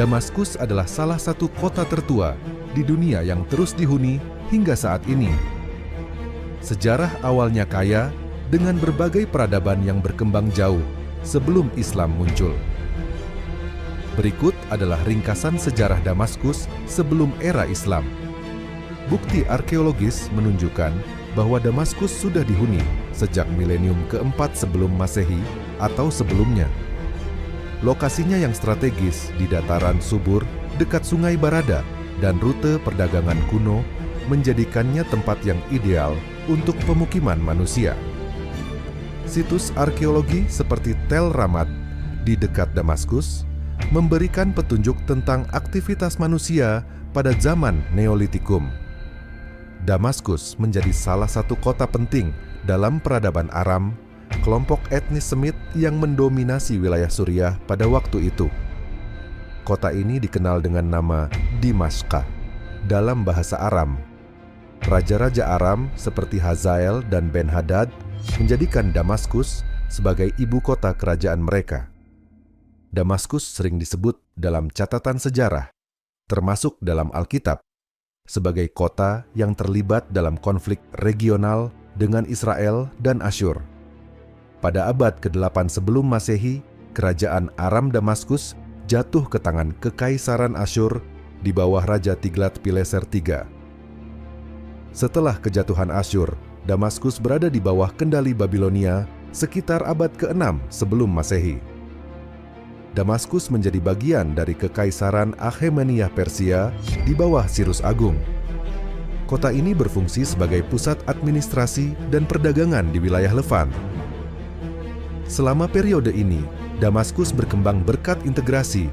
Damaskus adalah salah satu kota tertua di dunia yang terus dihuni hingga saat ini. Sejarah awalnya kaya dengan berbagai peradaban yang berkembang jauh sebelum Islam muncul. Berikut adalah ringkasan sejarah Damaskus sebelum era Islam. Bukti arkeologis menunjukkan bahwa Damaskus sudah dihuni sejak milenium keempat sebelum Masehi atau sebelumnya. Lokasinya yang strategis di dataran subur dekat Sungai Barada dan rute perdagangan kuno menjadikannya tempat yang ideal untuk pemukiman manusia. Situs arkeologi seperti Tel Ramad di dekat Damaskus memberikan petunjuk tentang aktivitas manusia pada zaman Neolitikum. Damaskus menjadi salah satu kota penting dalam peradaban Aram, kelompok etnis Semit yang mendominasi wilayah Suriah pada waktu itu. Kota ini dikenal dengan nama Dimashqa dalam bahasa Aram. Raja-raja Aram seperti Hazael dan Ben-Hadad menjadikan Damaskus sebagai ibu kota kerajaan mereka. Damaskus sering disebut dalam catatan sejarah, termasuk dalam Alkitab, sebagai kota yang terlibat dalam konflik regional dengan Israel dan Asyur. Pada abad ke-8 sebelum Masehi, kerajaan Aram Damaskus jatuh ke tangan Kekaisaran Asyur di bawah Raja Tiglat-Pileser III. Setelah kejatuhan Asyur, Damaskus berada di bawah kendali Babilonia sekitar abad ke-6 sebelum Masehi. Damaskus menjadi bagian dari Kekaisaran Akhemeniah Persia di bawah Sirus Agung. Kota ini berfungsi sebagai pusat administrasi dan perdagangan di wilayah Levant. Selama periode ini, Damaskus berkembang berkat integrasi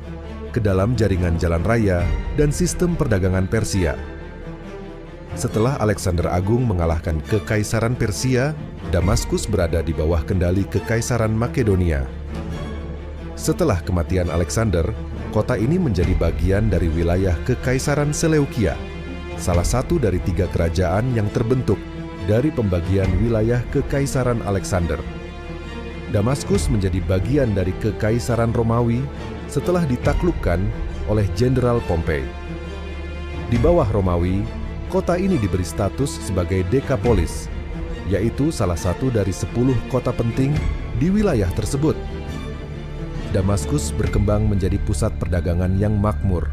ke dalam jaringan jalan raya dan sistem perdagangan Persia. Setelah Alexander Agung mengalahkan Kekaisaran Persia, Damaskus berada di bawah kendali Kekaisaran Makedonia. Setelah kematian Alexander, kota ini menjadi bagian dari wilayah Kekaisaran Seleukia, salah satu dari 3 kerajaan yang terbentuk dari pembagian wilayah Kekaisaran Alexander. Damaskus menjadi bagian dari Kekaisaran Romawi setelah ditaklukkan oleh Jenderal Pompei. Di bawah Romawi, kota ini diberi status sebagai Dekapolis, yaitu salah satu dari 10 kota penting di wilayah tersebut. Damaskus berkembang menjadi pusat perdagangan yang makmur,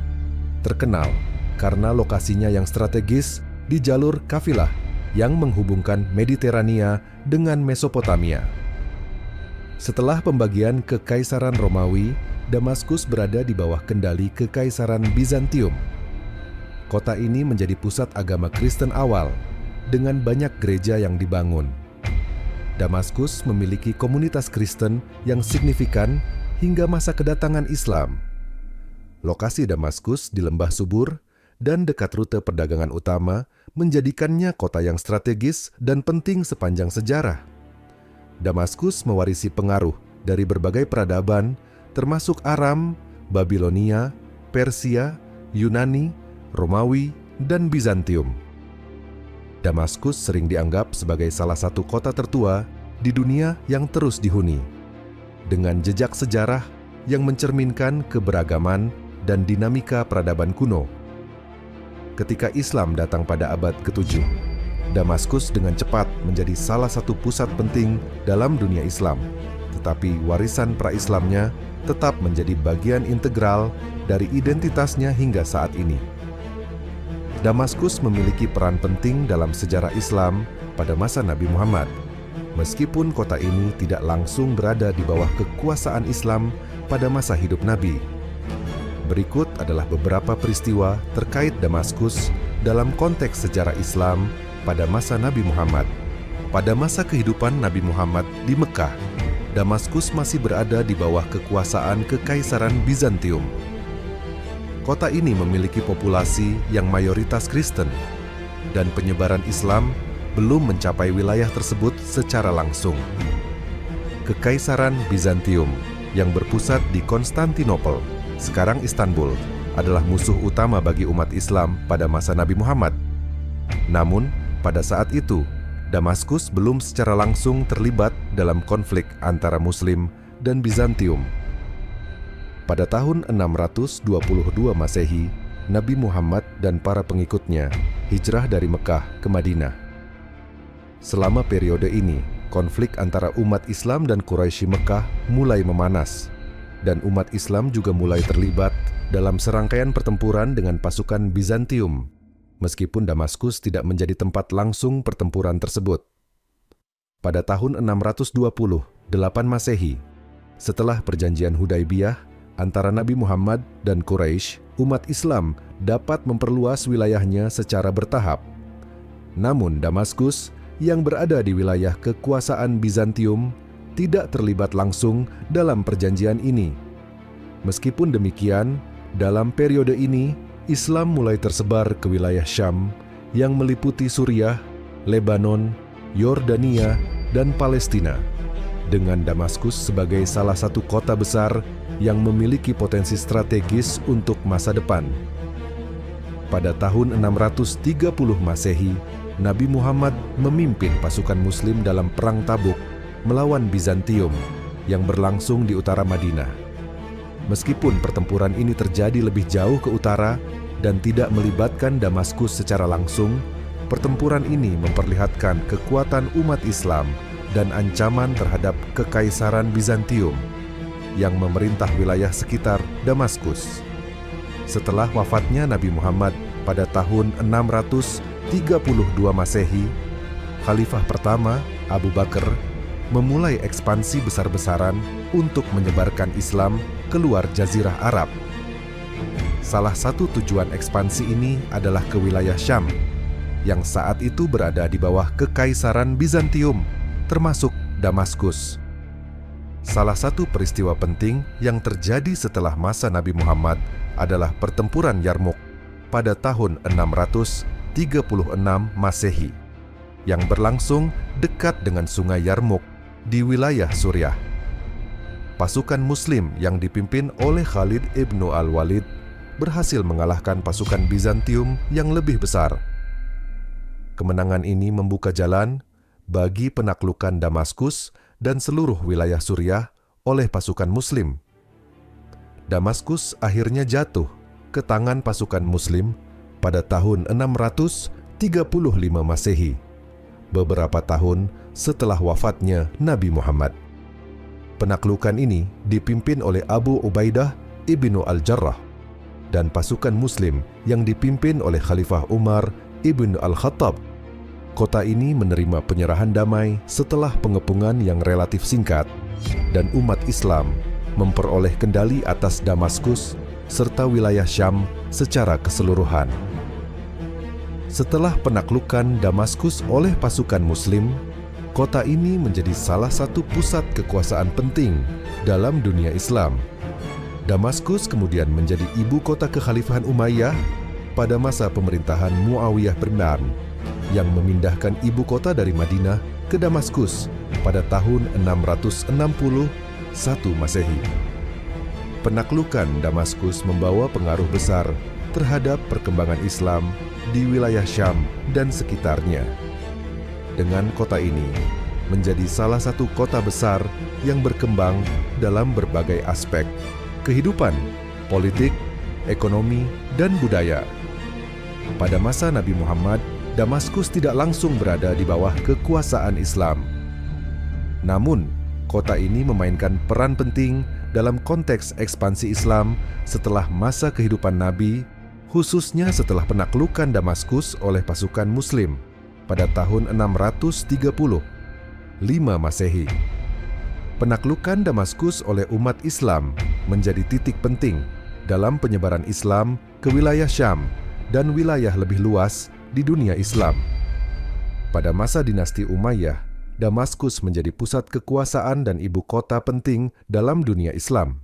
terkenal karena lokasinya yang strategis di jalur kafilah yang menghubungkan Mediterania dengan Mesopotamia. Setelah pembagian Kekaisaran Romawi, Damaskus berada di bawah kendali Kekaisaran Bizantium. Kota ini menjadi pusat agama Kristen awal, dengan banyak gereja yang dibangun. Damaskus memiliki komunitas Kristen yang signifikan hingga masa kedatangan Islam. Lokasi Damaskus di lembah subur dan dekat rute perdagangan utama menjadikannya kota yang strategis dan penting sepanjang sejarah. Damaskus mewarisi pengaruh dari berbagai peradaban, termasuk Aram, Babilonia, Persia, Yunani, Romawi, dan Bizantium. Damaskus sering dianggap sebagai salah satu kota tertua di dunia yang terus dihuni, dengan jejak sejarah yang mencerminkan keberagaman dan dinamika peradaban kuno. Ketika Islam datang pada abad ke-7, Damaskus dengan cepat menjadi salah satu pusat penting dalam dunia Islam, tetapi warisan pra-Islamnya tetap menjadi bagian integral dari identitasnya hingga saat ini. Damaskus memiliki peran penting dalam sejarah Islam pada masa Nabi Muhammad, meskipun kota ini tidak langsung berada di bawah kekuasaan Islam pada masa hidup Nabi. Berikut adalah beberapa peristiwa terkait Damaskus dalam konteks sejarah Islam pada masa Nabi Muhammad. Pada masa kehidupan Nabi Muhammad di Mekah, Damaskus masih berada di bawah kekuasaan Kekaisaran Bizantium. Kota ini memiliki populasi yang mayoritas Kristen, dan penyebaran Islam belum mencapai wilayah tersebut secara langsung. Kekaisaran Bizantium yang berpusat di Konstantinopel, sekarang Istanbul, adalah musuh utama bagi umat Islam pada masa Nabi Muhammad. Namun, pada saat itu, Damaskus belum secara langsung terlibat dalam konflik antara Muslim dan Bizantium. Pada tahun 622 Masehi, Nabi Muhammad dan para pengikutnya hijrah dari Mekah ke Madinah. Selama periode ini, konflik antara umat Islam dan Quraisy Mekah mulai memanas, dan umat Islam juga mulai terlibat dalam serangkaian pertempuran dengan pasukan Bizantium, meskipun Damaskus tidak menjadi tempat langsung pertempuran tersebut. Pada tahun 628 Masehi, setelah perjanjian Hudaibiyah antara Nabi Muhammad dan Quraisy, umat Islam dapat memperluas wilayahnya secara bertahap. Namun Damaskus yang berada di wilayah kekuasaan Bizantium tidak terlibat langsung dalam perjanjian ini. Meskipun demikian, dalam periode ini Islam mulai tersebar ke wilayah Syam yang meliputi Suriah, Lebanon, Yordania, dan Palestina, dengan Damaskus sebagai salah satu kota besar yang memiliki potensi strategis untuk masa depan. Pada tahun 630 Masehi, Nabi Muhammad memimpin pasukan Muslim dalam Perang Tabuk melawan Bizantium yang berlangsung di utara Madinah. Meskipun pertempuran ini terjadi lebih jauh ke utara dan tidak melibatkan Damaskus secara langsung, pertempuran ini memperlihatkan kekuatan umat Islam dan ancaman terhadap Kekaisaran Bizantium yang memerintah wilayah sekitar Damaskus. Setelah wafatnya Nabi Muhammad pada tahun 632 Masehi, Khalifah pertama Abu Bakar memulai ekspansi besar-besaran untuk menyebarkan Islam keluar Jazirah Arab. Salah satu tujuan ekspansi ini adalah ke wilayah Syam, yang saat itu berada di bawah Kekaisaran Bizantium, termasuk Damaskus. Salah satu peristiwa penting yang terjadi setelah masa Nabi Muhammad adalah pertempuran Yarmuk pada tahun 636 Masehi, yang berlangsung dekat dengan sungai Yarmuk di wilayah Suriah. Pasukan Muslim yang dipimpin oleh Khalid ibnu al-Walid berhasil mengalahkan pasukan Bizantium yang lebih besar. Kemenangan ini membuka jalan bagi penaklukan Damaskus dan seluruh wilayah Suriah oleh pasukan Muslim. Damaskus akhirnya jatuh ke tangan pasukan Muslim pada tahun 635 Masehi, beberapa tahun setelah wafatnya Nabi Muhammad. Penaklukan ini dipimpin oleh Abu Ubaidah ibnu al-Jarrah dan pasukan Muslim yang dipimpin oleh Khalifah Umar ibnu al-Khattab. Kota ini menerima penyerahan damai setelah pengepungan yang relatif singkat, dan umat Islam memperoleh kendali atas Damaskus serta wilayah Syam secara keseluruhan. Setelah penaklukan Damaskus oleh pasukan Muslim, kota ini menjadi salah satu pusat kekuasaan penting dalam dunia Islam. Damaskus kemudian menjadi ibu kota kekhalifahan Umayyah pada masa pemerintahan Muawiyah bin Amr, yang memindahkan ibu kota dari Madinah ke Damaskus pada tahun 661 Masehi. Penaklukan Damaskus membawa pengaruh besar terhadap perkembangan Islam di wilayah Syam dan sekitarnya. Dengan kota ini menjadi salah satu kota besar yang berkembang dalam berbagai aspek kehidupan, politik, ekonomi, dan budaya. Pada masa Nabi Muhammad, Damaskus tidak langsung berada di bawah kekuasaan Islam. Namun, kota ini memainkan peran penting dalam konteks ekspansi Islam setelah masa kehidupan Nabi, khususnya setelah penaklukan Damaskus oleh pasukan Muslim pada tahun 635 Masehi. Penaklukan Damaskus oleh umat Islam menjadi titik penting dalam penyebaran Islam ke wilayah Syam dan wilayah lebih luas di dunia Islam. Pada masa dinasti Umayyah, Damaskus menjadi pusat kekuasaan dan ibu kota penting dalam dunia Islam.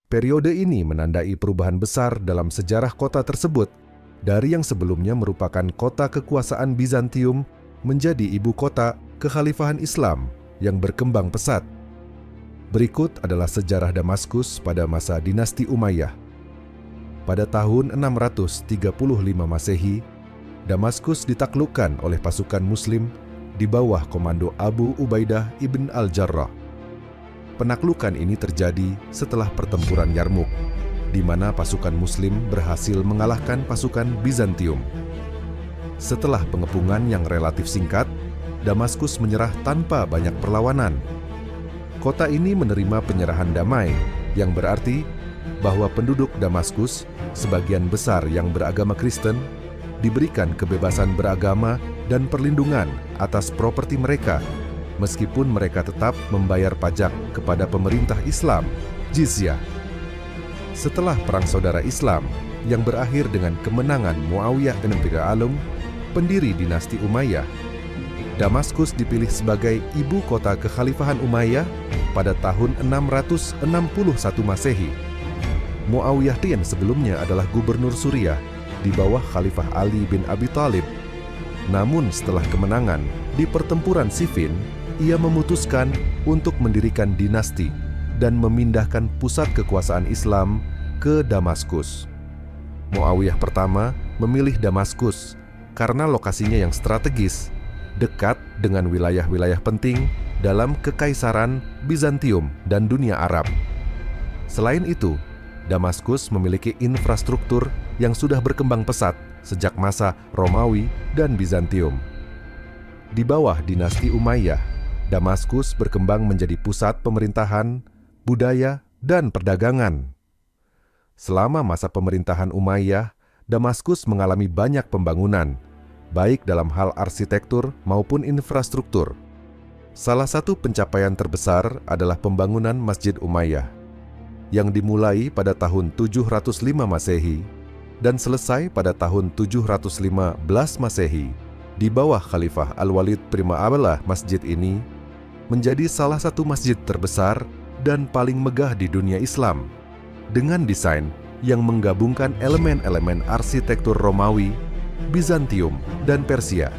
Periode ini menandai perubahan besar dalam sejarah kota tersebut, dari yang sebelumnya merupakan kota kekuasaan Bizantium menjadi ibu kota kekhalifahan Islam yang berkembang pesat. Berikut adalah sejarah Damaskus pada masa dinasti Umayyah. Pada tahun 635 Masehi, Damaskus ditaklukkan oleh pasukan Muslim di bawah komando Abu Ubaidah ibn al-Jarrah. Penaklukan ini terjadi setelah pertempuran Yarmuk, di mana pasukan Muslim berhasil mengalahkan pasukan Bizantium. Setelah pengepungan yang relatif singkat, Damaskus menyerah tanpa banyak perlawanan. Kota ini menerima penyerahan damai, yang berarti bahwa penduduk Damaskus, sebagian besar yang beragama Kristen, diberikan kebebasan beragama dan perlindungan atas properti mereka, meskipun mereka tetap membayar pajak kepada pemerintah Islam, jizyah. Setelah Perang Saudara Islam yang berakhir dengan kemenangan Muawiyah bin Abi Sufyan, pendiri dinasti Umayyah, Damaskus dipilih sebagai ibu kota kekhalifahan Umayyah pada tahun 661 Masehi. Muawiyah yang sebelumnya adalah gubernur Suriah di bawah Khalifah Ali bin Abi Thalib. Namun setelah kemenangan di pertempuran Siffin, ia memutuskan untuk mendirikan dinasti dan memindahkan pusat kekuasaan Islam ke Damaskus. Muawiyah pertama memilih Damaskus karena lokasinya yang strategis, dekat dengan wilayah-wilayah penting dalam Kekaisaran Bizantium dan dunia Arab. Selain itu, Damaskus memiliki infrastruktur yang sudah berkembang pesat sejak masa Romawi dan Bizantium. Di bawah dinasti Umayyah, Damaskus berkembang menjadi pusat pemerintahan, budaya, dan perdagangan. Selama masa pemerintahan Umayyah, Damaskus mengalami banyak pembangunan, baik dalam hal arsitektur maupun infrastruktur. Salah satu pencapaian terbesar adalah pembangunan Masjid Umayyah, yang dimulai pada tahun 705 Masehi dan selesai pada tahun 715 Masehi. Di bawah Khalifah Al-Walid Prima Abdullah, masjid ini menjadi salah satu masjid terbesar dan paling megah di dunia Islam, dengan desain yang menggabungkan elemen-elemen arsitektur Romawi, Bizantium, dan Persia.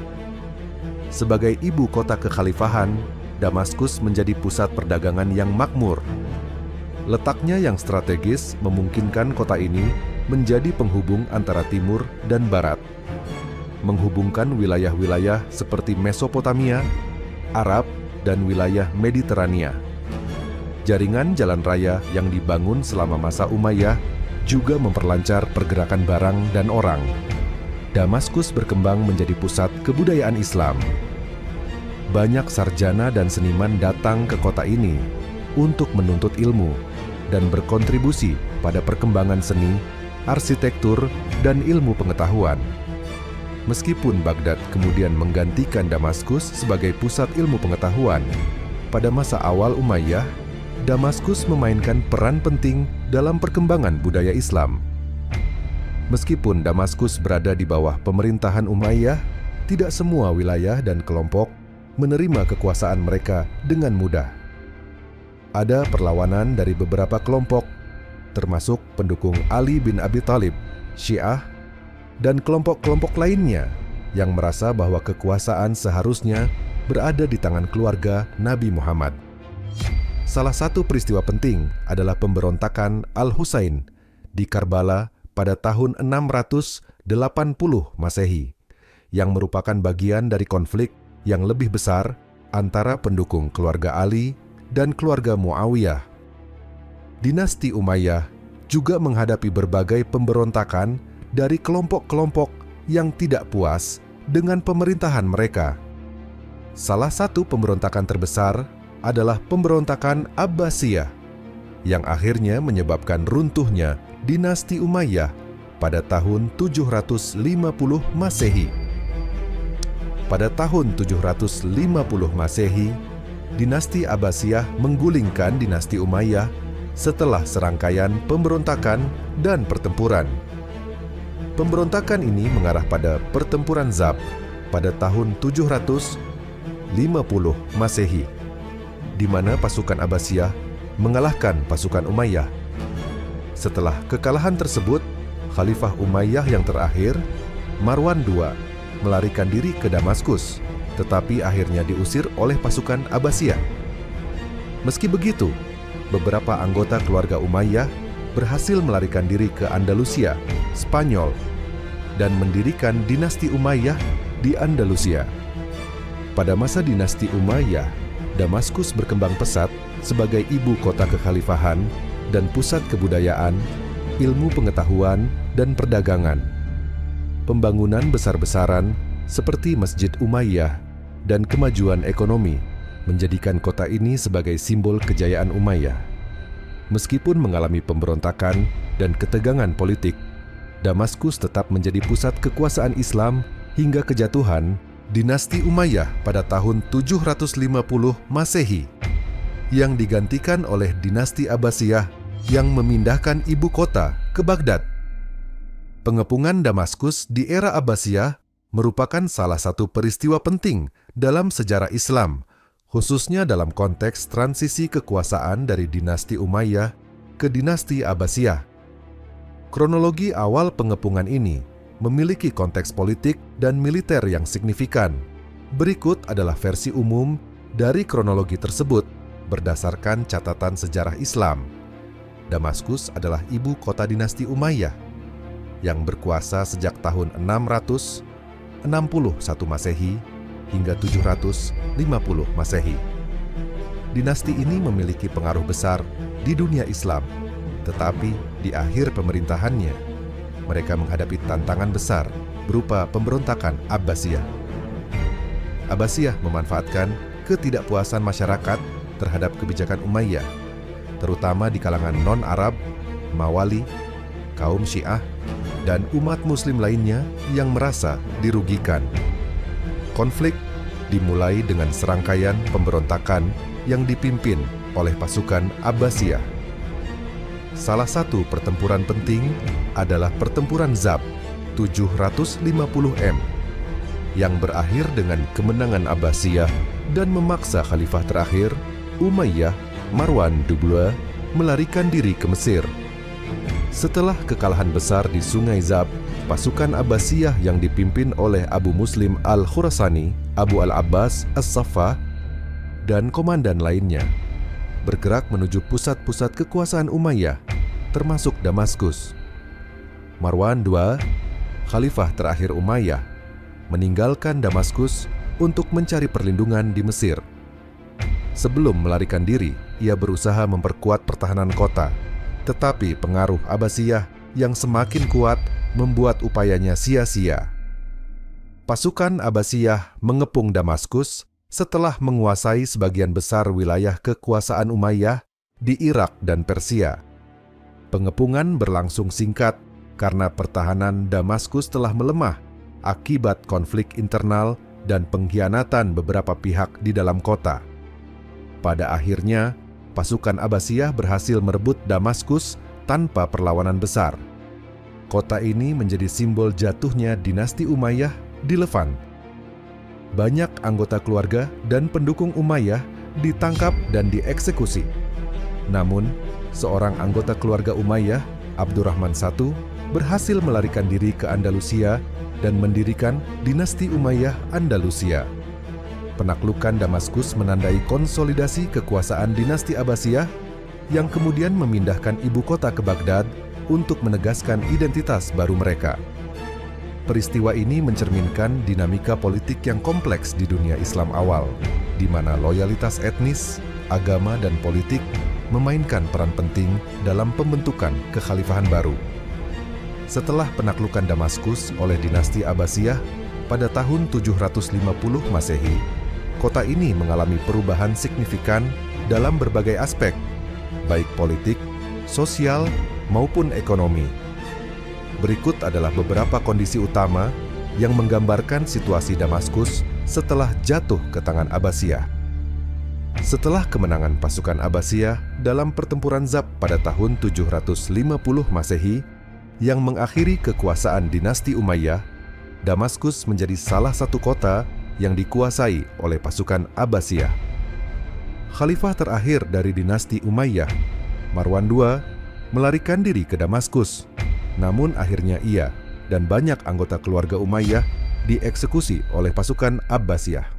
Sebagai ibu kota kekhalifahan, Damaskus menjadi pusat perdagangan yang makmur. Letaknya yang strategis memungkinkan kota ini menjadi penghubung antara timur dan barat, menghubungkan wilayah-wilayah seperti Mesopotamia, Arab, dan wilayah Mediterania. Jaringan jalan raya yang dibangun selama masa Umayyah juga memperlancar pergerakan barang dan orang. Damaskus berkembang menjadi pusat kebudayaan Islam. Banyak sarjana dan seniman datang ke kota ini untuk menuntut ilmu dan berkontribusi pada perkembangan seni, arsitektur, dan ilmu pengetahuan. Meskipun Baghdad kemudian menggantikan Damaskus sebagai pusat ilmu pengetahuan, pada masa awal Umayyah, Damaskus memainkan peran penting dalam perkembangan budaya Islam. Meskipun Damaskus berada di bawah pemerintahan Umayyah, tidak semua wilayah dan kelompok menerima kekuasaan mereka dengan mudah. Ada perlawanan dari beberapa kelompok, termasuk pendukung Ali bin Abi Thalib, Syiah, dan kelompok-kelompok lainnya yang merasa bahwa kekuasaan seharusnya berada di tangan keluarga Nabi Muhammad. Salah satu peristiwa penting adalah pemberontakan Al-Husain di Karbala pada tahun 680 Masehi, yang merupakan bagian dari konflik yang lebih besar antara pendukung keluarga Ali dan keluarga Muawiyah. Dinasti Umayyah juga menghadapi berbagai pemberontakan dari kelompok-kelompok yang tidak puas dengan pemerintahan mereka. Salah satu pemberontakan terbesar adalah pemberontakan Abbasiyah, yang akhirnya menyebabkan runtuhnya dinasti Umayyah pada tahun 750 Masehi. Pada tahun 750 Masehi, dinasti Abbasiyah menggulingkan dinasti Umayyah setelah serangkaian pemberontakan dan pertempuran. Pemberontakan ini mengarah pada pertempuran Zab pada tahun 750 Masehi, di mana pasukan Abbasiyah mengalahkan pasukan Umayyah. Setelah kekalahan tersebut, Khalifah Umayyah yang terakhir, Marwan II, melarikan diri ke Damaskus, tetapi akhirnya diusir oleh pasukan Abbasiyah. Meski begitu, beberapa anggota keluarga Umayyah berhasil melarikan diri ke Andalusia, Spanyol, dan mendirikan dinasti Umayyah di Andalusia. Pada masa dinasti Umayyah, Damaskus berkembang pesat sebagai ibu kota kekhalifahan dan pusat kebudayaan, ilmu pengetahuan, dan perdagangan. Pembangunan besar-besaran seperti Masjid Umayyah dan kemajuan ekonomi menjadikan kota ini sebagai simbol kejayaan Umayyah. Meskipun mengalami pemberontakan dan ketegangan politik, Damaskus tetap menjadi pusat kekuasaan Islam hingga kejatuhan dinasti Umayyah pada tahun 750 Masehi, yang digantikan oleh dinasti Abbasiyah yang memindahkan ibu kota ke Baghdad. Pengepungan Damaskus di era Abbasiyah merupakan salah satu peristiwa penting dalam sejarah Islam, khususnya dalam konteks transisi kekuasaan dari dinasti Umayyah ke dinasti Abbasiyah. Kronologi awal pengepungan ini memiliki konteks politik dan militer yang signifikan. Berikut adalah versi umum dari kronologi tersebut berdasarkan catatan sejarah Islam. Damaskus adalah ibu kota dinasti Umayyah yang berkuasa sejak tahun 661 Masehi hingga 750 Masehi. Dinasti ini memiliki pengaruh besar di dunia Islam, tetapi di akhir pemerintahannya, mereka menghadapi tantangan besar berupa pemberontakan Abbasiyah. Abbasiyah memanfaatkan ketidakpuasan masyarakat terhadap kebijakan Umayyah, terutama di kalangan non-Arab, Mawali, kaum Syiah, dan umat Muslim lainnya yang merasa dirugikan. Konflik dimulai dengan serangkaian pemberontakan yang dipimpin oleh pasukan Abbasiyah. Salah satu pertempuran penting adalah Pertempuran Zab 750M yang berakhir dengan kemenangan Abbasiyah dan memaksa khalifah terakhir, Umayyah Marwan II, melarikan diri ke Mesir. Setelah kekalahan besar di Sungai Zab, pasukan Abbasiyah yang dipimpin oleh Abu Muslim al-Khurasani, Abu al-Abbas as-Saffah, dan komandan lainnya bergerak menuju pusat-pusat kekuasaan Umayyah, termasuk Damaskus. Marwan II, khalifah terakhir Umayyah, meninggalkan Damaskus untuk mencari perlindungan di Mesir. Sebelum melarikan diri, ia berusaha memperkuat pertahanan kota, tetapi pengaruh Abbasiyah yang semakin kuat membuat upayanya sia-sia. Pasukan Abbasiyah mengepung Damaskus setelah menguasai sebagian besar wilayah kekuasaan Umayyah di Irak dan Persia. Pengepungan berlangsung singkat karena pertahanan Damaskus telah melemah akibat konflik internal dan pengkhianatan beberapa pihak di dalam kota. Pada akhirnya, pasukan Abbasiyah berhasil merebut Damaskus tanpa perlawanan besar. Kota ini menjadi simbol jatuhnya dinasti Umayyah di Levant. Banyak anggota keluarga dan pendukung Umayyah ditangkap dan dieksekusi. Namun, seorang anggota keluarga Umayyah, Abdurrahman I, berhasil melarikan diri ke Andalusia dan mendirikan dinasti Umayyah Andalusia. Penaklukan Damaskus menandai konsolidasi kekuasaan dinasti Abbasiyah yang kemudian memindahkan ibu kota ke Baghdad untuk menegaskan identitas baru mereka. Peristiwa ini mencerminkan dinamika politik yang kompleks di dunia Islam awal, di mana loyalitas etnis, agama, dan politik memainkan peran penting dalam pembentukan kekhalifahan baru. Setelah penaklukan Damaskus oleh dinasti Abbasiyah pada tahun 750 Masehi, kota ini mengalami perubahan signifikan dalam berbagai aspek, baik politik, sosial, maupun ekonomi. Berikut adalah beberapa kondisi utama yang menggambarkan situasi Damaskus setelah jatuh ke tangan Abbasiyah. Setelah kemenangan pasukan Abbasiyah dalam pertempuran Zab pada tahun 750 Masehi yang mengakhiri kekuasaan dinasti Umayyah, Damaskus menjadi salah satu kota yang dikuasai oleh pasukan Abbasiyah. Khalifah terakhir dari dinasti Umayyah, Marwan II, melarikan diri ke Damaskus. Namun akhirnya ia dan banyak anggota keluarga Umayyah dieksekusi oleh pasukan Abbasiyah.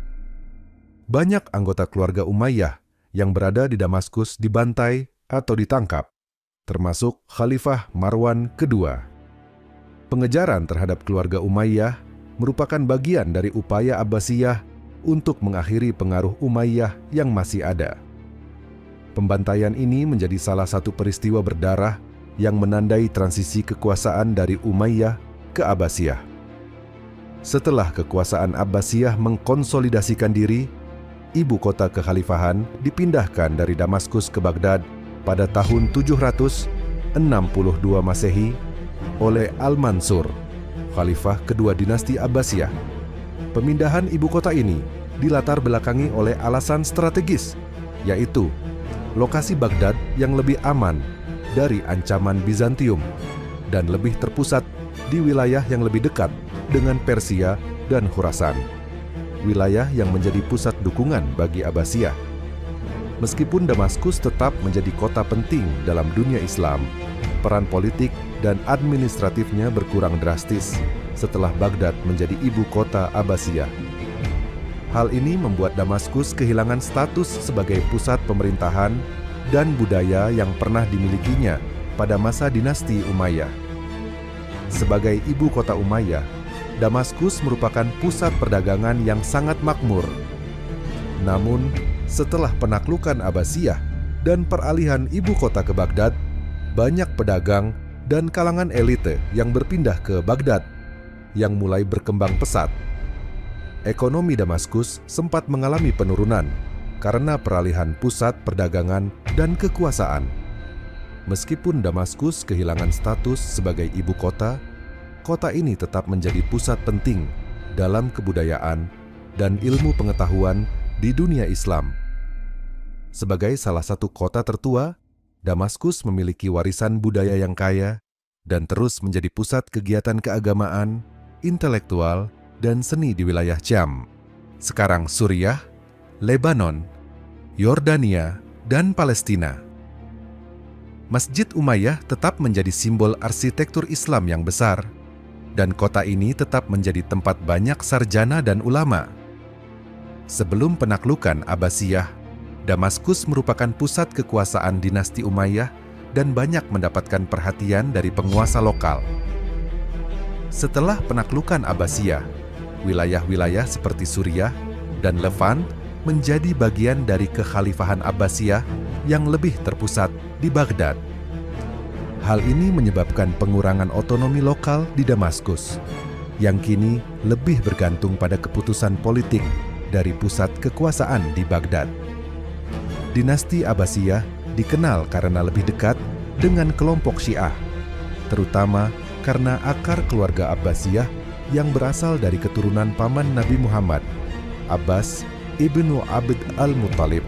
Banyak anggota keluarga Umayyah yang berada di Damaskus dibantai atau ditangkap, termasuk Khalifah Marwan II. Pengejaran terhadap keluarga Umayyah merupakan bagian dari upaya Abbasiyah untuk mengakhiri pengaruh Umayyah yang masih ada. Pembantaian ini menjadi salah satu peristiwa berdarah yang menandai transisi kekuasaan dari Umayyah ke Abbasiyah. Setelah kekuasaan Abbasiyah mengkonsolidasikan diri, ibu kota kekhalifahan dipindahkan dari Damaskus ke Baghdad pada tahun 762 Masehi oleh Al-Mansur, khalifah kedua dinasti Abbasiyah. Pemindahan ibu kota ini dilatar belakangi oleh alasan strategis, yaitu lokasi Baghdad yang lebih aman dari ancaman Bizantium dan lebih terpusat di wilayah yang lebih dekat dengan Persia dan Khurasan, wilayah yang menjadi pusat dukungan bagi Abbasiyah. Meskipun Damaskus tetap menjadi kota penting dalam dunia Islam, peran politik dan administratifnya berkurang drastis setelah Baghdad menjadi ibu kota Abbasiyah. Hal ini membuat Damaskus kehilangan status sebagai pusat pemerintahan dan budaya yang pernah dimilikinya pada masa dinasti Umayyah. Sebagai ibu kota Umayyah, Damaskus merupakan pusat perdagangan yang sangat makmur. Namun, setelah penaklukan Abbasiyah dan peralihan ibu kota ke Baghdad, banyak pedagang dan kalangan elite yang berpindah ke Baghdad yang mulai berkembang pesat. Ekonomi Damaskus sempat mengalami penurunan karena peralihan pusat perdagangan dan kekuasaan. Meskipun Damaskus kehilangan status sebagai ibu kota, kota ini tetap menjadi pusat penting dalam kebudayaan dan ilmu pengetahuan di dunia Islam. Sebagai salah satu kota tertua, Damaskus memiliki warisan budaya yang kaya dan terus menjadi pusat kegiatan keagamaan, intelektual, dan seni di wilayah Syam, sekarang Suriah, Lebanon, Yordania, dan Palestina. Masjid Umayyah tetap menjadi simbol arsitektur Islam yang besar, dan kota ini tetap menjadi tempat banyak sarjana dan ulama. Sebelum penaklukan Abbasiyah, Damaskus merupakan pusat kekuasaan dinasti Umayyah dan banyak mendapatkan perhatian dari penguasa lokal. Setelah penaklukan Abbasiyah, wilayah-wilayah seperti Suriah dan Levant menjadi bagian dari kekhalifahan Abbasiyah yang lebih terpusat di Baghdad. Hal ini menyebabkan pengurangan otonomi lokal di Damaskus, yang kini lebih bergantung pada keputusan politik dari pusat kekuasaan di Baghdad. Dinasti Abbasiyah dikenal karena lebih dekat dengan kelompok Syiah, terutama karena akar keluarga Abbasiyah yang berasal dari keturunan paman Nabi Muhammad, Abbas ibnu Abd al-Muttalib.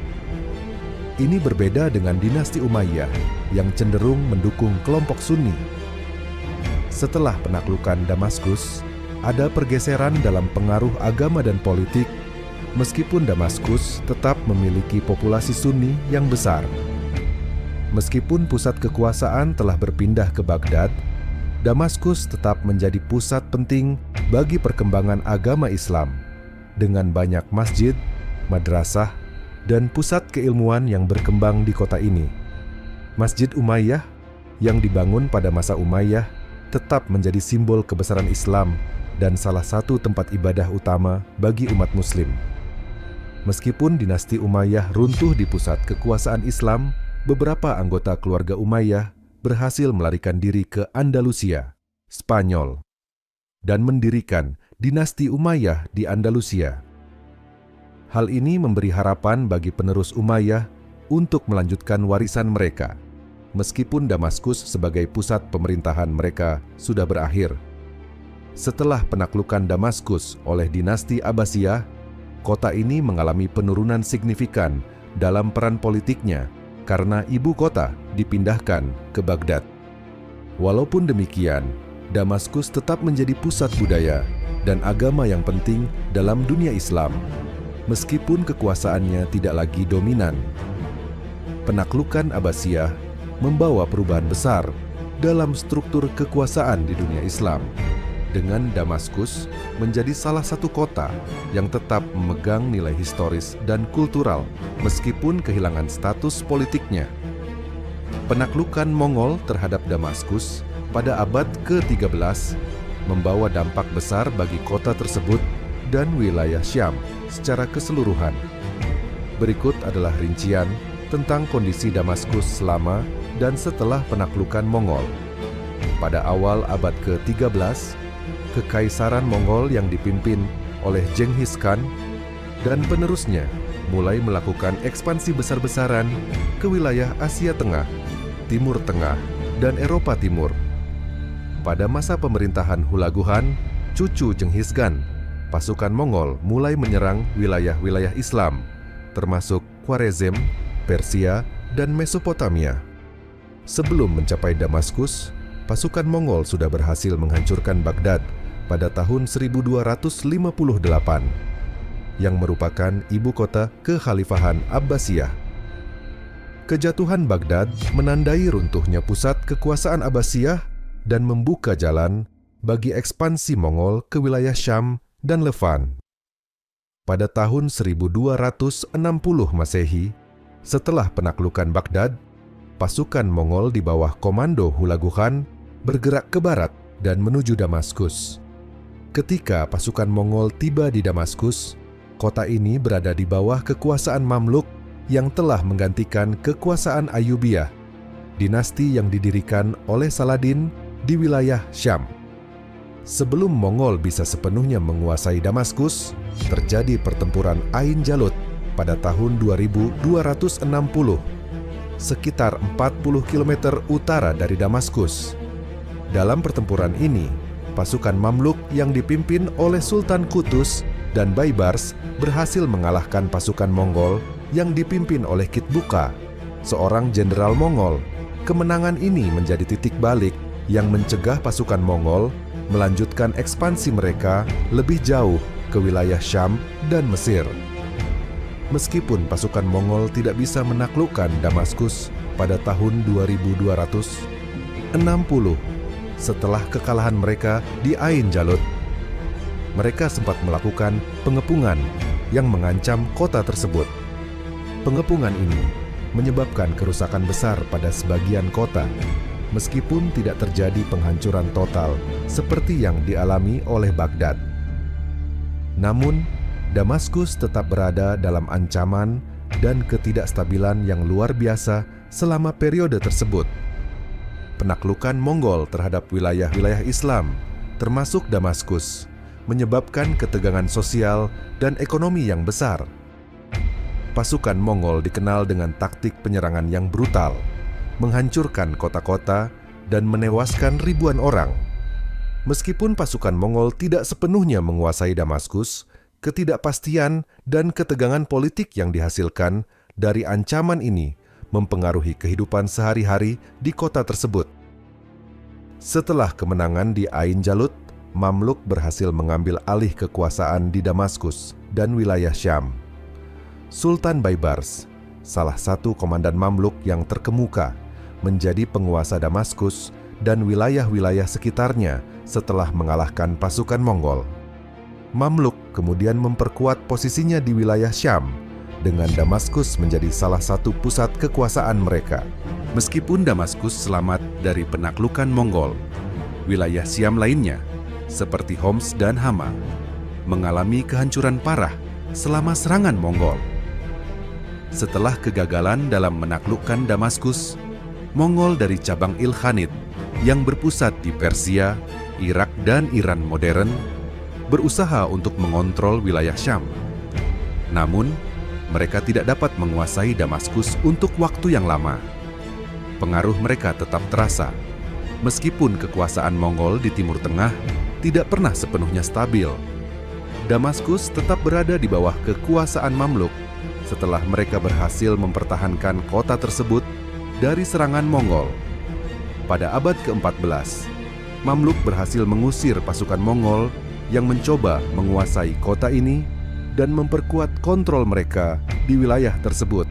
Ini berbeda dengan dinasti Umayyah yang cenderung mendukung kelompok Sunni. Setelah penaklukan Damaskus, ada pergeseran dalam pengaruh agama dan politik, meskipun Damaskus tetap memiliki populasi Sunni yang besar. Meskipun pusat kekuasaan telah berpindah ke Baghdad, Damaskus tetap menjadi pusat penting bagi perkembangan agama Islam, dengan banyak masjid, madrasah, dan pusat keilmuan yang berkembang di kota ini. Masjid Umayyah yang dibangun pada masa Umayyah tetap menjadi simbol kebesaran Islam dan salah satu tempat ibadah utama bagi umat Muslim. Meskipun dinasti Umayyah runtuh di pusat kekuasaan Islam, beberapa anggota keluarga Umayyah berhasil melarikan diri ke Andalusia, Spanyol, dan mendirikan dinasti Umayyah di Andalusia. Hal ini memberi harapan bagi penerus Umayyah untuk melanjutkan warisan mereka, meskipun Damaskus sebagai pusat pemerintahan mereka sudah berakhir. Setelah penaklukan Damaskus oleh dinasti Abbasiyah, kota ini mengalami penurunan signifikan dalam peran politiknya karena ibu kota dipindahkan ke Baghdad. Walaupun demikian, Damaskus tetap menjadi pusat budaya dan agama yang penting dalam dunia Islam, meskipun kekuasaannya tidak lagi dominan. Penaklukan Abbasiyah membawa perubahan besar dalam struktur kekuasaan di dunia Islam, dengan Damaskus menjadi salah satu kota yang tetap memegang nilai historis dan kultural meskipun kehilangan status politiknya. Penaklukan Mongol terhadap Damaskus pada abad ke-13 membawa dampak besar bagi kota tersebut dan wilayah Syam secara keseluruhan. Berikut adalah rincian tentang kondisi Damaskus selama dan setelah penaklukan Mongol. Pada awal abad ke-13, Kekaisaran Mongol yang dipimpin oleh Genghis Khan dan penerusnya mulai melakukan ekspansi besar-besaran ke wilayah Asia Tengah, Timur Tengah, dan Eropa Timur. Pada masa pemerintahan Hulaguhan, cucu Genghis Khan, pasukan Mongol mulai menyerang wilayah-wilayah Islam, termasuk Khwarezm, Persia, dan Mesopotamia. Sebelum mencapai Damaskus, pasukan Mongol sudah berhasil menghancurkan Baghdad pada tahun 1258, yang merupakan ibu kota kekhalifahan Abbasiyah. Kejatuhan Baghdad menandai runtuhnya pusat kekuasaan Abbasiyah dan membuka jalan bagi ekspansi Mongol ke wilayah Syam dan Levant. Pada tahun 1260 Masehi, setelah penaklukan Baghdad, pasukan Mongol di bawah komando Hulagu Khan bergerak ke barat dan menuju Damaskus. Ketika pasukan Mongol tiba di Damaskus, kota ini berada di bawah kekuasaan Mamluk yang telah menggantikan kekuasaan Ayyubiyah, dinasti yang didirikan oleh Saladin di wilayah Syam. Sebelum Mongol bisa sepenuhnya menguasai Damaskus, terjadi pertempuran Ain Jalut pada tahun 2260, sekitar 40 km utara dari Damaskus. Dalam pertempuran ini, pasukan Mamluk yang dipimpin oleh Sultan Qutuz dan Baibars berhasil mengalahkan pasukan Mongol yang dipimpin oleh Kitbuka, seorang jenderal Mongol. Kemenangan ini menjadi titik balik yang mencegah pasukan Mongol melanjutkan ekspansi mereka lebih jauh ke wilayah Syam dan Mesir. Meskipun pasukan Mongol tidak bisa menaklukkan Damaskus pada tahun 2260, setelah kekalahan mereka di Ain Jalut, mereka sempat melakukan pengepungan yang mengancam kota tersebut. Pengepungan ini menyebabkan kerusakan besar pada sebagian kota, meskipun tidak terjadi penghancuran total seperti yang dialami oleh Baghdad. Namun, Damaskus tetap berada dalam ancaman dan ketidakstabilan yang luar biasa selama periode tersebut. Penaklukan Mongol terhadap wilayah-wilayah Islam, termasuk Damaskus, menyebabkan ketegangan sosial dan ekonomi yang besar. Pasukan Mongol dikenal dengan taktik penyerangan yang brutal, menghancurkan kota-kota dan menewaskan ribuan orang. Meskipun pasukan Mongol tidak sepenuhnya menguasai Damaskus, ketidakpastian dan ketegangan politik yang dihasilkan dari ancaman ini mempengaruhi kehidupan sehari-hari di kota tersebut. Setelah kemenangan di Ain Jalut, Mamluk berhasil mengambil alih kekuasaan di Damaskus dan wilayah Syam. Sultan Baibars, salah satu komandan Mamluk yang terkemuka, menjadi penguasa Damaskus dan wilayah-wilayah sekitarnya setelah mengalahkan pasukan Mongol. Mamluk kemudian memperkuat posisinya di wilayah Syam, dengan Damaskus menjadi salah satu pusat kekuasaan mereka. Meskipun Damaskus selamat dari penaklukan Mongol, wilayah Syam lainnya, seperti Homs dan Hama, mengalami kehancuran parah selama serangan Mongol. Setelah kegagalan dalam menaklukkan Damaskus, Mongol dari cabang Ilkhanid yang berpusat di Persia, Irak, dan Iran modern berusaha untuk mengontrol wilayah Syam. Namun, mereka tidak dapat menguasai Damaskus untuk waktu yang lama. Pengaruh mereka tetap terasa, meskipun kekuasaan Mongol di Timur Tengah tidak pernah sepenuhnya stabil. Damaskus tetap berada di bawah kekuasaan Mamluk setelah mereka berhasil mempertahankan kota tersebut dari serangan Mongol. Pada abad ke-14, Mamluk berhasil mengusir pasukan Mongol yang mencoba menguasai kota ini dan memperkuat kontrol mereka di wilayah tersebut.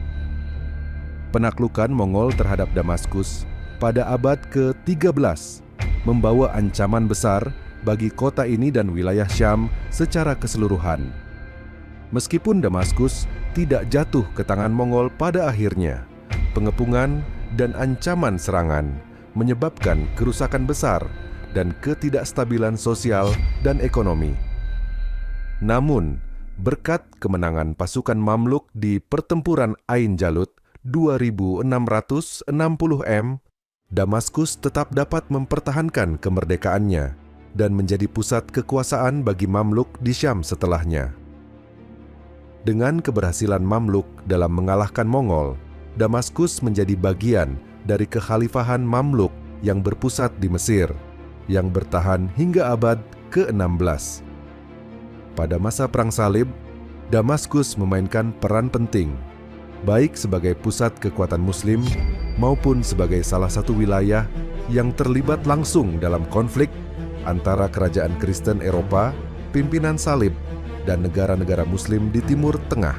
Penaklukan Mongol terhadap Damaskus pada abad ke-13 membawa ancaman besar bagi kota ini dan wilayah Syam secara keseluruhan. Meskipun Damaskus tidak jatuh ke tangan Mongol pada akhirnya, pengepungan dan ancaman serangan menyebabkan kerusakan besar dan ketidakstabilan sosial dan ekonomi. Namun, berkat kemenangan pasukan Mamluk di pertempuran Ain Jalut 2660 m, Damaskus tetap dapat mempertahankan kemerdekaannya dan menjadi pusat kekuasaan bagi Mamluk di Syam setelahnya. Dengan keberhasilan Mamluk dalam mengalahkan Mongol, Damaskus menjadi bagian dari kekhalifahan Mamluk yang berpusat di Mesir, yang bertahan hingga abad ke-16. Pada masa Perang Salib, Damaskus memainkan peran penting, baik sebagai pusat kekuatan Muslim maupun sebagai salah satu wilayah yang terlibat langsung dalam konflik antara kerajaan Kristen Eropa, pimpinan Salib, dan negara-negara Muslim di Timur Tengah.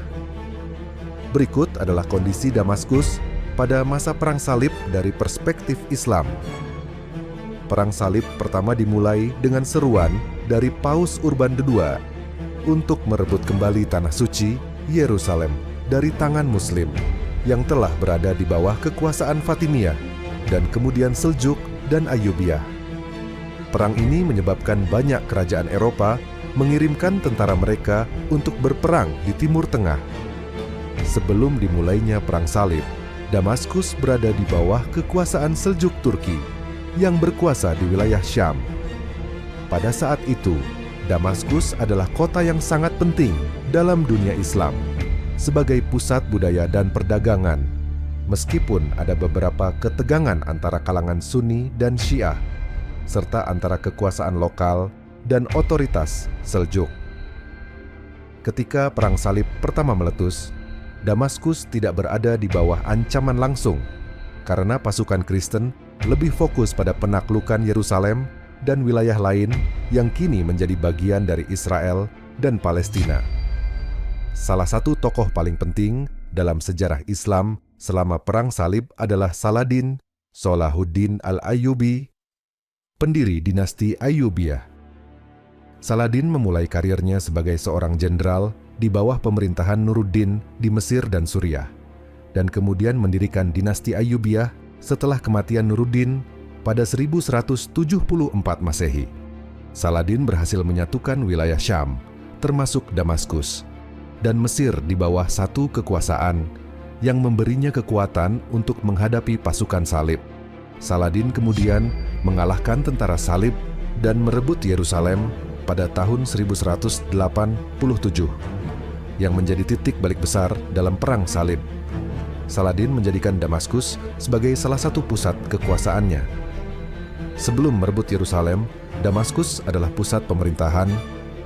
Berikut adalah kondisi Damaskus pada masa Perang Salib dari perspektif Islam. Perang Salib pertama dimulai dengan seruan dari Paus Urban II untuk merebut kembali Tanah Suci, Yerusalem, dari tangan Muslim yang telah berada di bawah kekuasaan Fatimiyah dan kemudian Seljuk dan Ayyubiyah. Perang ini menyebabkan banyak kerajaan Eropa mengirimkan tentara mereka untuk berperang di Timur Tengah. Sebelum dimulainya Perang Salib, Damaskus berada di bawah kekuasaan Seljuk Turki yang berkuasa di wilayah Syam. Pada saat itu, Damaskus adalah kota yang sangat penting dalam dunia Islam sebagai pusat budaya dan perdagangan, meskipun ada beberapa ketegangan antara kalangan Sunni dan Syiah, serta antara kekuasaan lokal dan otoritas Seljuk. Ketika Perang Salib pertama meletus, Damaskus tidak berada di bawah ancaman langsung karena pasukan Kristen lebih fokus pada penaklukan Yerusalem dan wilayah lain yang kini menjadi bagian dari Israel dan Palestina. Salah satu tokoh paling penting dalam sejarah Islam selama Perang Salib adalah Saladin Shalahuddin Al-Ayyubi, pendiri dinasti Ayyubiyah. Saladin memulai karirnya sebagai seorang jenderal di bawah pemerintahan Nuruddin di Mesir dan Suriah, dan kemudian mendirikan dinasti Ayyubiyah setelah kematian Nuruddin pada 1174 Masehi. Saladin berhasil menyatukan wilayah Syam, termasuk Damaskus, dan Mesir di bawah satu kekuasaan yang memberinya kekuatan untuk menghadapi pasukan Salib. Saladin kemudian mengalahkan tentara Salib dan merebut Yerusalem pada tahun 1187, yang menjadi titik balik besar dalam Perang Salib. Saladin menjadikan Damaskus sebagai salah satu pusat kekuasaannya. Sebelum merebut Yerusalem, Damaskus adalah pusat pemerintahan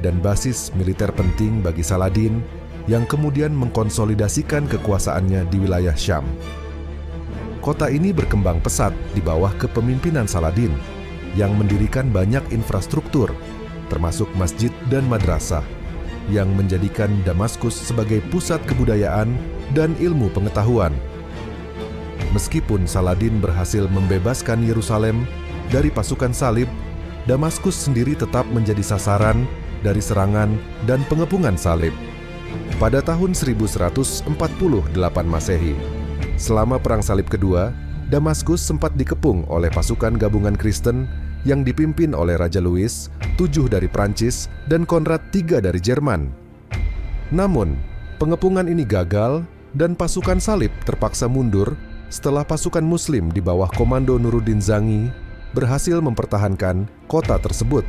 dan basis militer penting bagi Saladin yang kemudian mengkonsolidasikan kekuasaannya di wilayah Syam. Kota ini berkembang pesat di bawah kepemimpinan Saladin yang mendirikan banyak infrastruktur, termasuk masjid dan madrasah, yang menjadikan Damaskus sebagai pusat kebudayaan dan ilmu pengetahuan. Meskipun Saladin berhasil membebaskan Yerusalem dari pasukan Salib, Damaskus sendiri tetap menjadi sasaran dari serangan dan pengepungan Salib. Pada tahun 1148 Masehi, selama Perang Salib kedua, Damaskus sempat dikepung oleh pasukan gabungan Kristen yang dipimpin oleh Raja Louis VII dari Prancis dan Konrad III dari Jerman. Namun, pengepungan ini gagal dan pasukan Salib terpaksa mundur setelah pasukan Muslim di bawah komando Nuruddin Zangi berhasil mempertahankan kota tersebut.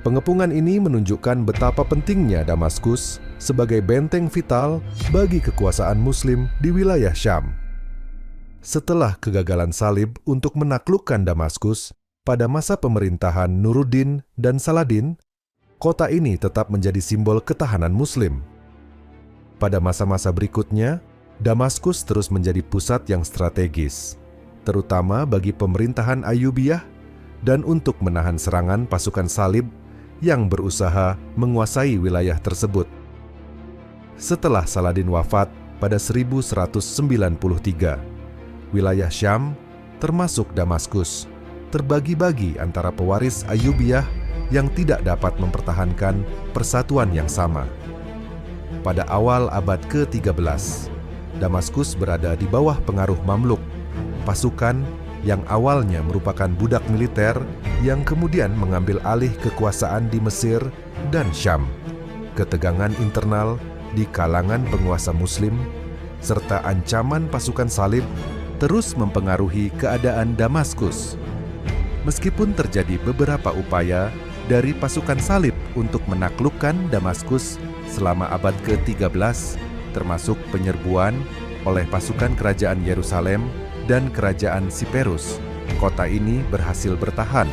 Pengepungan ini menunjukkan betapa pentingnya Damaskus sebagai benteng vital bagi kekuasaan Muslim di wilayah Syam. Setelah kegagalan Salib untuk menaklukkan Damaskus pada masa pemerintahan Nuruddin dan Saladin, kota ini tetap menjadi simbol ketahanan Muslim. Pada masa-masa berikutnya, Damaskus terus menjadi pusat yang strategis, terutama bagi pemerintahan Ayyubiyah dan untuk menahan serangan pasukan Salib yang berusaha menguasai wilayah tersebut. Setelah Saladin wafat pada 1193, wilayah Syam, termasuk Damaskus, terbagi-bagi antara pewaris Ayyubiyah yang tidak dapat mempertahankan persatuan yang sama. Pada awal abad ke-13, Damaskus berada di bawah pengaruh Mamluk, pasukan yang awalnya merupakan budak militer yang kemudian mengambil alih kekuasaan di Mesir dan Syam. Ketegangan internal di kalangan penguasa Muslim serta ancaman pasukan salib terus mempengaruhi keadaan Damaskus. Meskipun terjadi beberapa upaya dari pasukan salib untuk menaklukkan Damaskus selama abad ke-13, termasuk penyerbuan oleh pasukan kerajaan Yerusalem dan kerajaan Siperus, kota ini berhasil bertahan.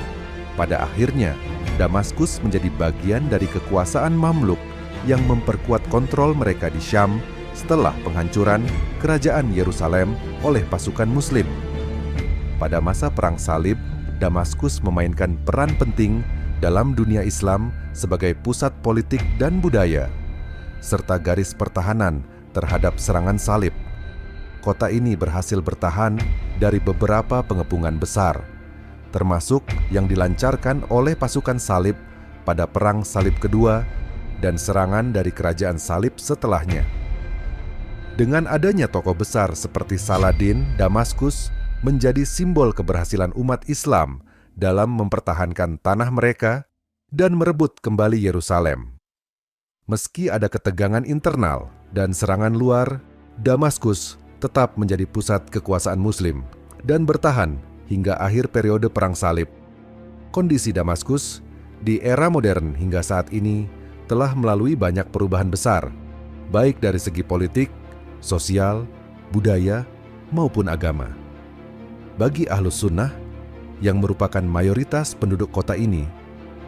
Pada akhirnya, Damaskus menjadi bagian dari kekuasaan Mamluk yang memperkuat kontrol mereka di Syam setelah penghancuran kerajaan Yerusalem oleh pasukan Muslim. Pada masa Perang Salib, Damaskus memainkan peran penting dalam dunia Islam sebagai pusat politik dan budaya, serta garis pertahanan terhadap serangan salib. Kota ini berhasil bertahan dari beberapa pengepungan besar, termasuk yang dilancarkan oleh pasukan salib pada Perang Salib Kedua dan serangan dari kerajaan salib setelahnya. Dengan adanya tokoh besar seperti Saladin, Damaskus menjadi simbol keberhasilan umat Islam dalam mempertahankan tanah mereka dan merebut kembali Yerusalem. Meski ada ketegangan internal dan serangan luar, Damaskus tetap menjadi pusat kekuasaan Muslim dan bertahan hingga akhir periode Perang Salib. Kondisi Damaskus di era modern hingga saat ini telah melalui banyak perubahan besar, baik dari segi politik, sosial, budaya, maupun agama. Bagi Ahlus Sunnah, yang merupakan mayoritas penduduk kota ini,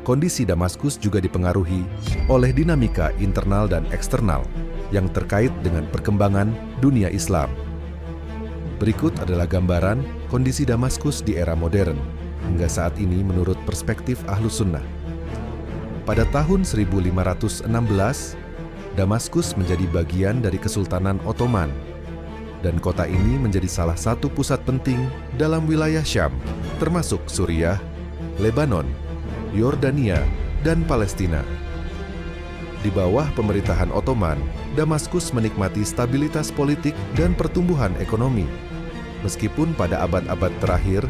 kondisi Damaskus juga dipengaruhi oleh dinamika internal dan eksternal yang terkait dengan perkembangan dunia Islam. Berikut adalah gambaran kondisi Damaskus di era modern hingga saat ini menurut perspektif Ahlus Sunnah. Pada tahun 1516, Damaskus menjadi bagian dari Kesultanan Ottoman, dan kota ini menjadi salah satu pusat penting dalam wilayah Syam, termasuk Suriah, Lebanon, Yordania, dan Palestina. Di bawah pemerintahan Ottoman, Damaskus menikmati stabilitas politik dan pertumbuhan ekonomi. Meskipun pada abad-abad terakhir,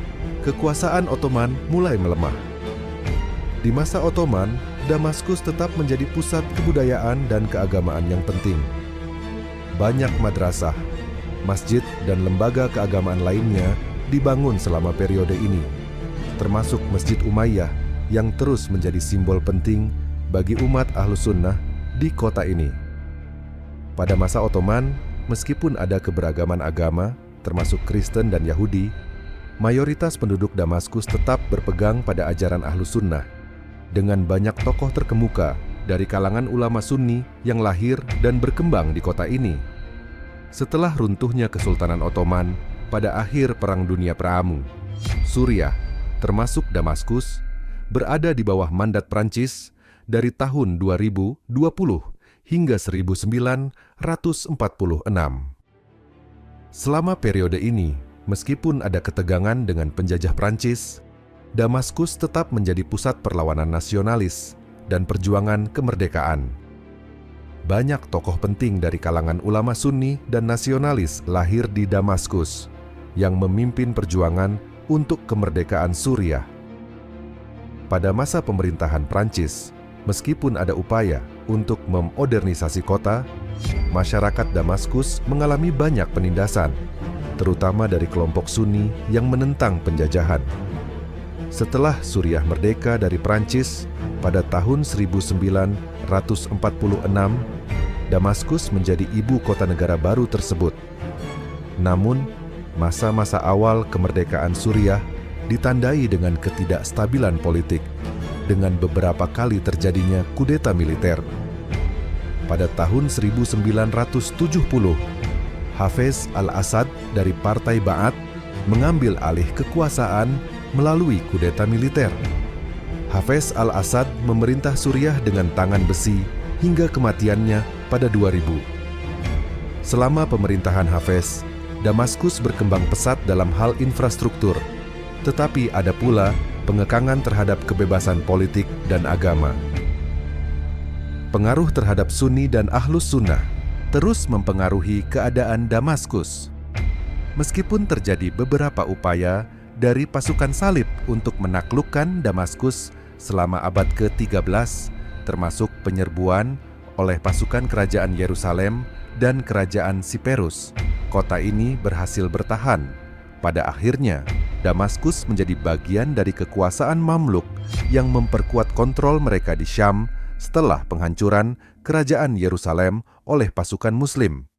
kekuasaan Ottoman mulai melemah. Di masa Ottoman, Damaskus tetap menjadi pusat kebudayaan dan keagamaan yang penting. Banyak madrasah, masjid, dan lembaga keagamaan lainnya dibangun selama periode ini, termasuk Masjid Umayyah yang terus menjadi simbol penting bagi umat Ahlus Sunnah di kota ini. Pada masa Ottoman, meskipun ada keberagaman agama, termasuk Kristen dan Yahudi, mayoritas penduduk Damaskus tetap berpegang pada ajaran Ahlus Sunnah, dengan banyak tokoh terkemuka dari kalangan ulama Sunni yang lahir dan berkembang di kota ini. Setelah runtuhnya Kesultanan Ottoman pada akhir Perang Dunia Pramu, Suriah, termasuk Damaskus, berada di bawah mandat Prancis dari tahun 2020 hingga 1946. Selama periode ini, meskipun ada ketegangan dengan penjajah Prancis, Damaskus tetap menjadi pusat perlawanan nasionalis dan perjuangan kemerdekaan. Banyak tokoh penting dari kalangan ulama Sunni dan nasionalis lahir di Damaskus yang memimpin perjuangan untuk kemerdekaan Suriah. Pada masa pemerintahan Prancis, meskipun ada upaya untuk memodernisasi kota, masyarakat Damaskus mengalami banyak penindasan, terutama dari kelompok Sunni yang menentang penjajahan. Setelah Suriah merdeka dari Prancis pada tahun 1946, Damaskus menjadi ibu kota negara baru tersebut. Namun, masa-masa awal kemerdekaan Suriah ditandai dengan ketidakstabilan politik, dengan beberapa kali terjadinya kudeta militer. Pada tahun 1970, Hafez al-Assad dari Partai Ba'ath mengambil alih kekuasaan melalui kudeta militer. Hafez al-Assad memerintah Suriah dengan tangan besi hingga kematiannya pada 2000. Selama pemerintahan Hafez, Damaskus berkembang pesat dalam hal infrastruktur, tetapi ada pula pengekangan terhadap kebebasan politik dan agama. Pengaruh terhadap Sunni dan Ahlus Sunnah terus mempengaruhi keadaan Damaskus. Meskipun terjadi beberapa upaya dari pasukan salib untuk menaklukkan Damaskus selama abad ke-13, termasuk penyerbuan oleh pasukan kerajaan Yerusalem dan kerajaan Siperus, kota ini berhasil bertahan. Pada akhirnya, Damaskus menjadi bagian dari kekuasaan Mamluk yang memperkuat kontrol mereka di Syam setelah penghancuran kerajaan Yerusalem oleh pasukan Muslim.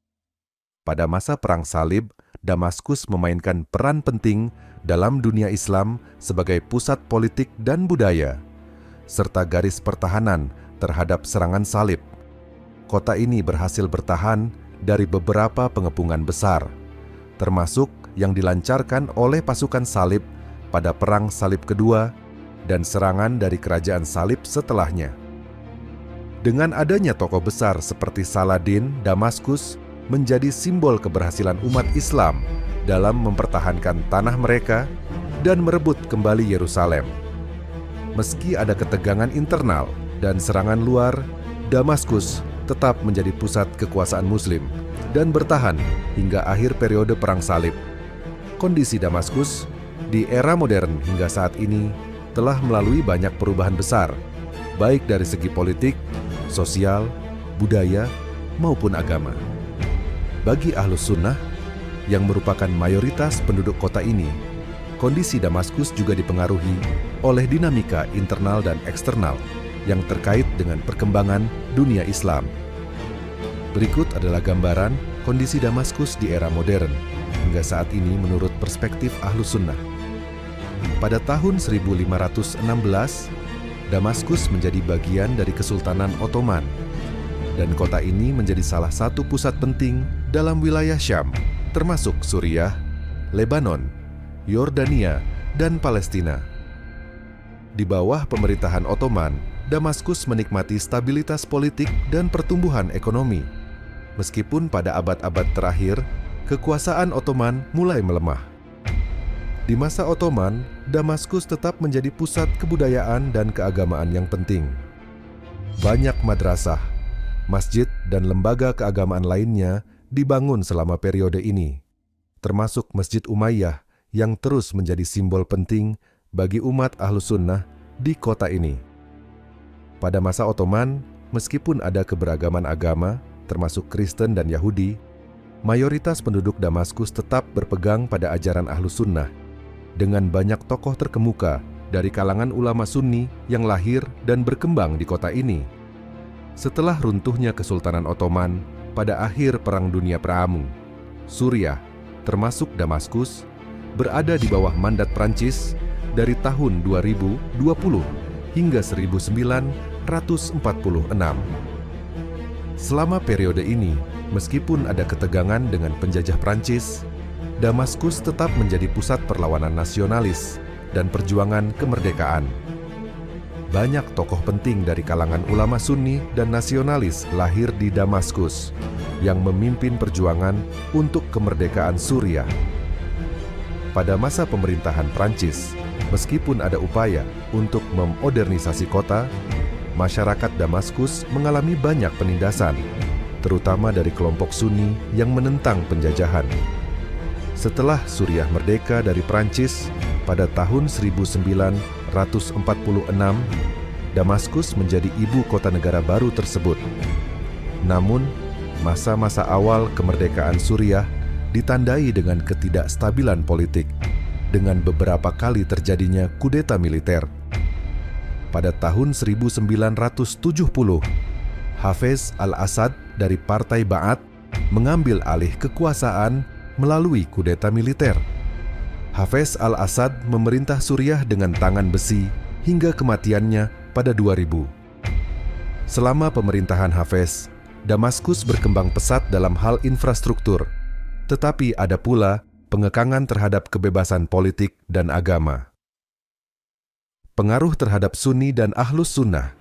Pada masa Perang Salib, Damaskus memainkan peran penting dalam dunia Islam sebagai pusat politik dan budaya, serta garis pertahanan terhadap serangan salib. Kota ini berhasil bertahan dari beberapa pengepungan besar, termasuk yang dilancarkan oleh pasukan salib pada Perang Salib Kedua dan serangan dari kerajaan salib setelahnya. Dengan adanya tokoh besar seperti Saladin, Damaskus menjadi simbol keberhasilan umat Islam dalam mempertahankan tanah mereka dan merebut kembali Yerusalem. Meski ada ketegangan internal dan serangan luar, Damaskus tetap menjadi pusat kekuasaan Muslim dan bertahan hingga akhir periode Perang Salib. Kondisi Damaskus di era modern hingga saat ini telah melalui banyak perubahan besar, baik dari segi politik, sosial, budaya, maupun agama. Bagi Ahlus Sunnah, yang merupakan mayoritas penduduk kota ini, kondisi Damaskus juga dipengaruhi oleh dinamika internal dan eksternal yang terkait dengan perkembangan dunia Islam. Berikut adalah gambaran kondisi Damaskus di era modern hingga saat ini menurut perspektif Ahlus Sunnah. Pada tahun 1516, Damaskus menjadi bagian dari Kesultanan Ottoman, dan kota ini menjadi salah satu pusat penting dalam wilayah Syam, termasuk Suriah, Lebanon, Yordania, dan Palestina. Di bawah pemerintahan Ottoman, Damaskus menikmati stabilitas politik dan pertumbuhan ekonomi. Meskipun pada abad-abad terakhir, kekuasaan Ottoman mulai melemah. Di masa Ottoman, Damaskus tetap menjadi pusat kebudayaan dan keagamaan yang penting. Banyak madrasah, masjid, dan lembaga keagamaan lainnya dibangun selama periode ini, termasuk Masjid Umayyah yang terus menjadi simbol penting bagi umat Ahlus Sunnah di kota ini. Pada masa Ottoman, meskipun ada keberagaman agama, termasuk Kristen dan Yahudi, mayoritas penduduk Damaskus tetap berpegang pada ajaran Ahlus Sunnah, dengan banyak tokoh terkemuka dari kalangan ulama Sunni yang lahir dan berkembang di kota ini. Setelah runtuhnya Kesultanan Ottoman pada akhir Perang Dunia Pertama, Suriah, termasuk Damaskus, berada di bawah mandat Prancis dari tahun 2020 hingga 1946. Selama periode ini, meskipun ada ketegangan dengan penjajah Prancis, Damaskus tetap menjadi pusat perlawanan nasionalis dan perjuangan kemerdekaan. Banyak tokoh penting dari kalangan ulama Sunni dan nasionalis lahir di Damaskus yang memimpin perjuangan untuk kemerdekaan Suriah. Pada masa pemerintahan Prancis, meskipun ada upaya untuk memodernisasi kota, masyarakat Damaskus mengalami banyak penindasan, terutama dari kelompok Sunni yang menentang penjajahan. Setelah Suriah merdeka dari Prancis pada tahun 1946, Damaskus menjadi ibu kota negara baru tersebut. Namun, masa-masa awal kemerdekaan Suriah ditandai dengan ketidakstabilan politik, dengan beberapa kali terjadinya kudeta militer. Pada tahun 1970, Hafez al-Assad dari Partai Ba'ath mengambil alih kekuasaan melalui kudeta militer. Hafez al-Assad memerintah Suriah dengan tangan besi hingga kematiannya pada 2000. Selama pemerintahan Hafez, Damaskus berkembang pesat dalam hal infrastruktur, tetapi ada pula pengekangan terhadap kebebasan politik dan agama. Pengaruh terhadap Sunni dan Ahlus Sunnah